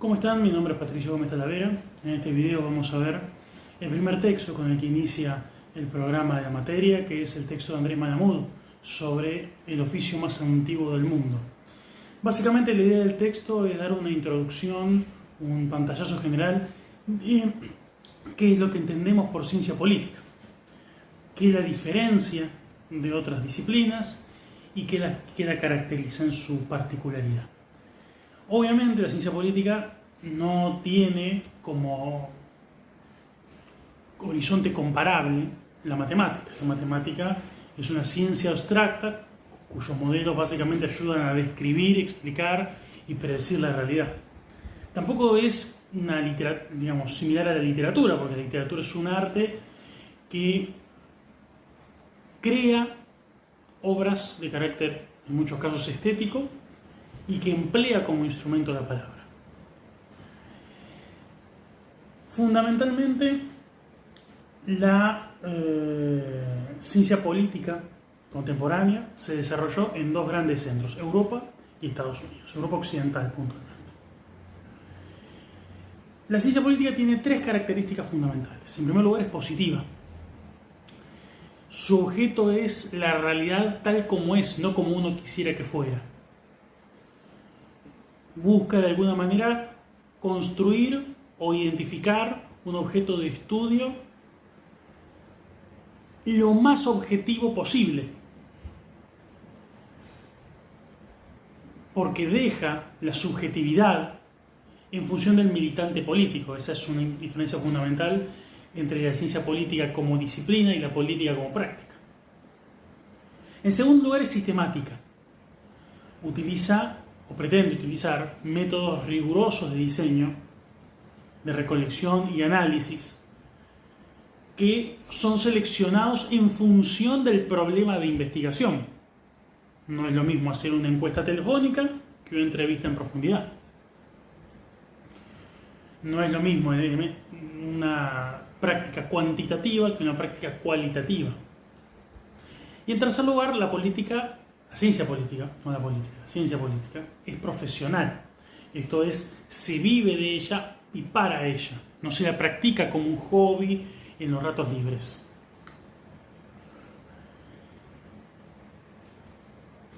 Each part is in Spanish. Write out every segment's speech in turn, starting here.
¿Cómo están? Mi nombre es Patricio Gómez Talavera. En este video vamos a ver el primer texto con el que inicia el programa de la materia, que es el texto de Andrés Malamud sobre el oficio más antiguo del mundo. Básicamente la idea del texto es dar una introducción, un pantallazo general de qué es lo que entendemos por ciencia política, qué la diferencia de otras disciplinas y qué la caracteriza en su particularidad. Obviamente la ciencia política no tiene como horizonte comparable la matemática. La matemática es una ciencia abstracta cuyos modelos básicamente ayudan a describir, explicar y predecir la realidad. Tampoco es una similar a la literatura, porque la literatura es un arte que crea obras de carácter, en muchos casos, estético, y que emplea como instrumento la palabra. Fundamentalmente, la ciencia política contemporánea se desarrolló en dos grandes centros, Europa y Estados Unidos, Europa occidental puntualmente. La ciencia política tiene tres características fundamentales. En primer lugar, es positiva. Su objeto es la realidad tal como es, no como uno quisiera que fuera. Busca de alguna manera construir o identificar un objeto de estudio lo más objetivo posible, porque deja la subjetividad en función del militante político. Esa es una diferencia fundamental entre la ciencia política como disciplina y la política como práctica. En segundo lugar, es sistemática. Utiliza o pretende utilizar métodos rigurosos de diseño, de recolección y análisis, que son seleccionados en función del problema de investigación. No es lo mismo hacer una encuesta telefónica que una entrevista en profundidad. No es lo mismo una práctica cuantitativa que una práctica cualitativa. Y en tercer lugar, la ciencia política, no la política, la ciencia política es profesional. Esto es, se vive de ella y para ella. No se la practica como un hobby en los ratos libres.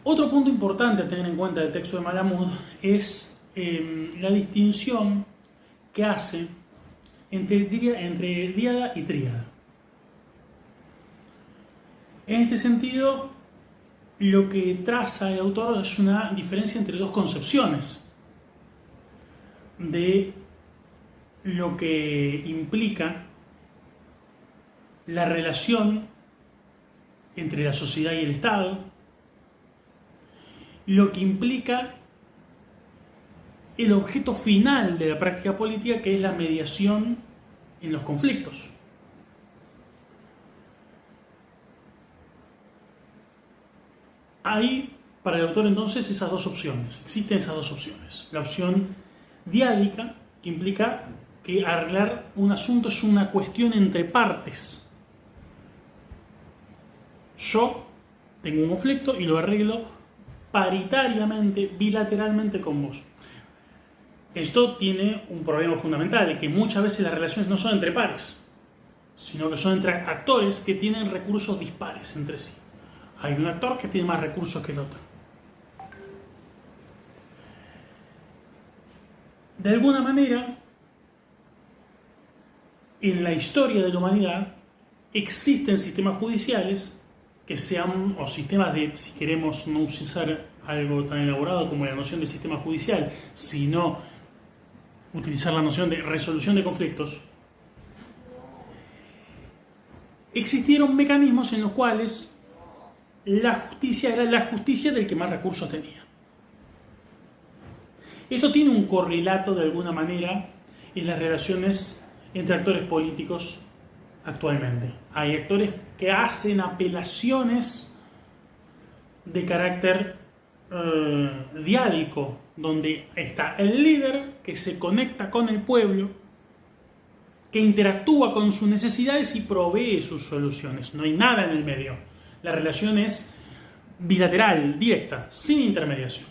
Otro punto importante a tener en cuenta del texto de Malamud es la distinción que hace entre díada y tríada. En este sentido, lo que traza el autor es una diferencia entre dos concepciones de lo que implica la relación entre la sociedad y el Estado, lo que implica el objeto final de la práctica política, que es la mediación en los conflictos. Hay, para el autor entonces, esas dos opciones. Existen esas dos opciones. La opción diádica, que implica que arreglar un asunto es una cuestión entre partes. Yo tengo un conflicto y lo arreglo paritariamente, bilateralmente con vos. Esto tiene un problema fundamental, de que muchas veces las relaciones no son entre pares, sino que son entre actores que tienen recursos dispares entre sí. Hay un actor que tiene más recursos que el otro. De alguna manera, en la historia de la humanidad existen sistemas judiciales que sean, o sistemas de, si queremos no usar algo tan elaborado como la noción de sistema judicial, sino utilizar la noción de resolución de conflictos, existieron mecanismos en los cuales la justicia era la justicia del que más recursos tenía. Esto tiene un correlato de alguna manera en las relaciones entre actores políticos actualmente. Hay actores que hacen apelaciones de carácter diádico, donde está el líder que se conecta con el pueblo, que interactúa con sus necesidades y provee sus soluciones. No hay nada en el medio. La relación es bilateral, directa, sin intermediación.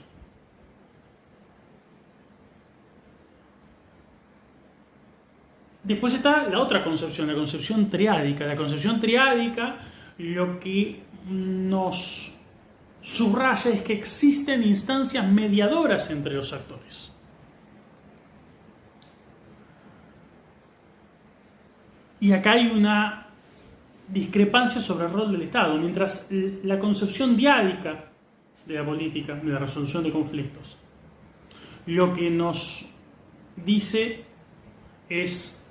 Después está la otra concepción, la concepción triádica. La concepción triádica lo que nos subraya es que existen instancias mediadoras entre los actores. Y acá hay una discrepancia sobre el rol del Estado. Mientras la concepción diádica de la política, de la resolución de conflictos, lo que nos dice es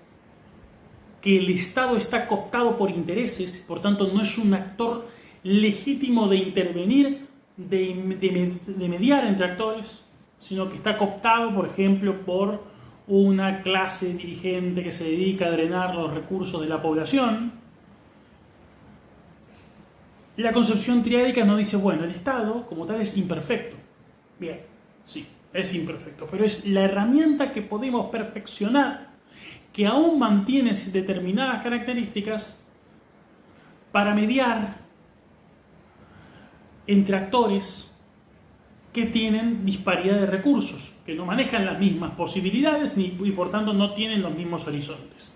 que el Estado está cooptado por intereses, por tanto no es un actor legítimo de intervenir, de mediar entre actores, sino que está cooptado, por ejemplo, por una clase dirigente que se dedica a drenar los recursos de la población. La concepción triádica nos dice, bueno, el Estado como tal es imperfecto. Bien, sí, es imperfecto, pero es la herramienta que podemos perfeccionar, que aún mantiene determinadas características para mediar entre actores que tienen disparidad de recursos, que no manejan las mismas posibilidades y por tanto no tienen los mismos horizontes.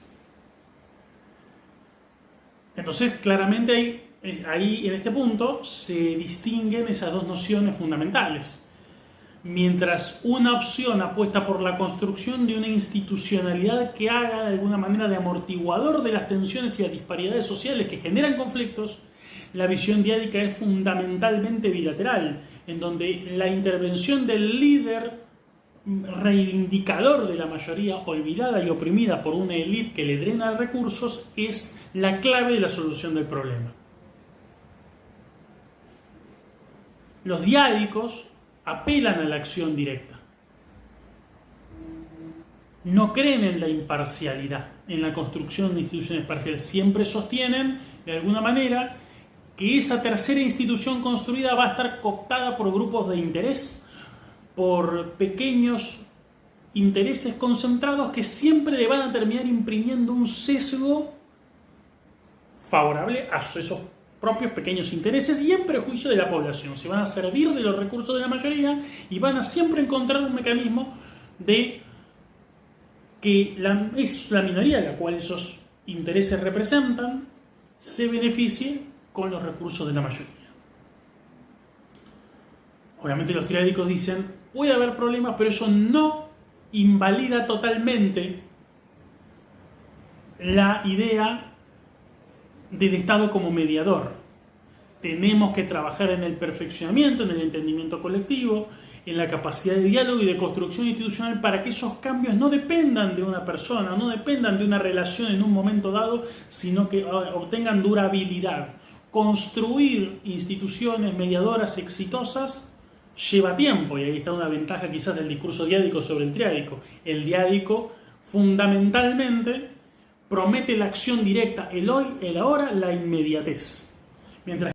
Entonces, claramente ahí en este punto se distinguen esas dos nociones fundamentales. Mientras una opción apuesta por la construcción de una institucionalidad que haga de alguna manera de amortiguador de las tensiones y las disparidades sociales que generan conflictos, la visión diádica es fundamentalmente bilateral, en donde la intervención del líder reivindicador de la mayoría olvidada y oprimida por una élite que le drena recursos es la clave de la solución del problema. Los diádicos apelan a la acción directa. No creen en la imparcialidad, en la construcción de instituciones parciales. Siempre sostienen, de alguna manera, que esa tercera institución construida va a estar cooptada por grupos de interés, por pequeños intereses concentrados que siempre le van a terminar imprimiendo un sesgo favorable a esos propios pequeños intereses y en prejuicio de la población. Se van a servir de los recursos de la mayoría y van a siempre encontrar un mecanismo de que es la minoría a la cual esos intereses representan se beneficie con los recursos de la mayoría. Obviamente los triádicos dicen, puede haber problemas, pero eso no invalida totalmente la idea del Estado como mediador. Tenemos que trabajar en el perfeccionamiento, en el entendimiento colectivo, en la capacidad de diálogo y de construcción institucional para que esos cambios no dependan de una persona, no dependan de una relación en un momento dado, sino que obtengan durabilidad. Construir instituciones mediadoras exitosas lleva tiempo, y ahí está una ventaja quizás del discurso diádico sobre el triádico. El diádico fundamentalmente promete la acción directa, el hoy, el ahora, la inmediatez. Mientras